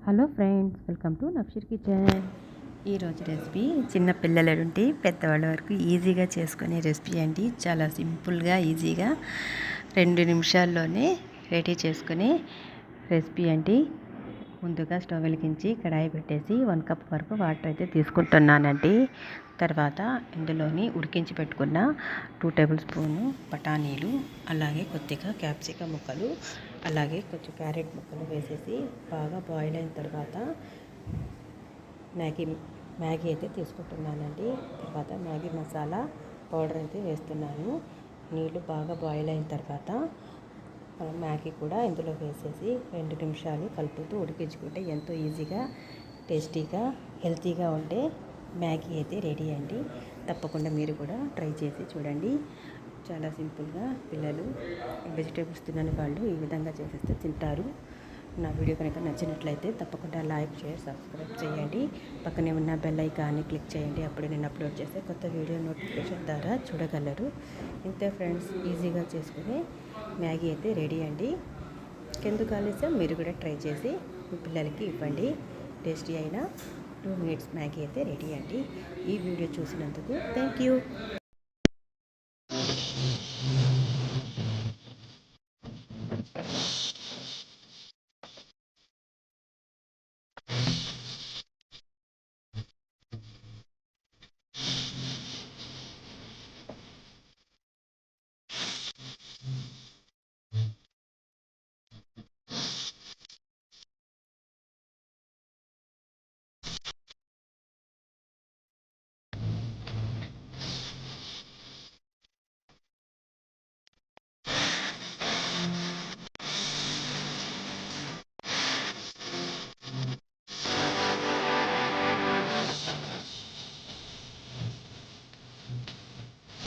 Hello friends, welcome to Nafsheer kitchen. ఈరోజు recipe చిన్న పిల్లల నుండి పెద్దవాళ్ళ వరకు ఈజీగా చేసుకునే రెసిపీ అండి. చాలా సింపుల్గా ఈజీగా 2 నిమిషాల్లోనే రెడీ చేసుకునే రెసిపీ అండి. ముందుగా స్టవ్ వెలిగించి కడాయి పెట్టేసి 1 కప్ వరకు వాటర్ అయితే తీసుకుంటున్నానండి. తర్వాత ఇందులోని ఉడికించి పెట్టుకున్న 2 టేబుల్ స్పూను బఠానీలు, అలాగే కొద్దిగా క్యాప్సికమ్ ముక్కలు, అలాగే కొంచెం క్యారెట్ ముక్కలు వేసేసి బాగా బాయిల్ అయిన తర్వాత మ్యాగీ అయితే తీసుకుంటున్నానండి. తర్వాత మ్యాగీ మసాలా పౌడర్ అయితే వేస్తున్నాను. నీళ్ళు బాగా బాయిల్ అయిన తర్వాత మ్యాగీ కూడా ఇందులో వేసేసి 2 నిమిషాలు కలుపుతూ ఉడికించుకుంటే ఎంతో ఈజీగా, టేస్టీగా, హెల్తీగా ఉండే మ్యాగీ అయితే రెడీ అండి. తప్పకుండా మీరు కూడా ట్రై చేసి చూడండి. చాలా సింపుల్గా పిల్లలు వెజిటేబుల్స్ తినని వాళ్ళు ఈ విధంగా చేసేస్తే తింటారు. నా వీడియో కనుక నచ్చినట్లయితే తప్పకుండా లైక్, షేర్, సబ్స్క్రైబ్ చేయండి. పక్కనే ఉన్న బెల్ ఐకాన్ని క్లిక్ చేయండి. అప్పుడు నేను అప్లోడ్ చేసే కొత్త వీడియో నోటిఫికేషన్ ద్వారా చూడగలరు. ఇంతే ఫ్రెండ్స్, ఈజీగా చేసుకుని మ్యాగీ అయితే రెడీ అండి. ఎందుకు ఆలస్యం, మీరు కూడా ట్రై చేసి మీ పిల్లలకి ఇవ్వండి. టేస్టీ అయిన 2 మినిట్స్ మ్యాగీ అయితే రెడీ అండి. ఈ వీడియో చూసినందుకు థ్యాంక్ యూ.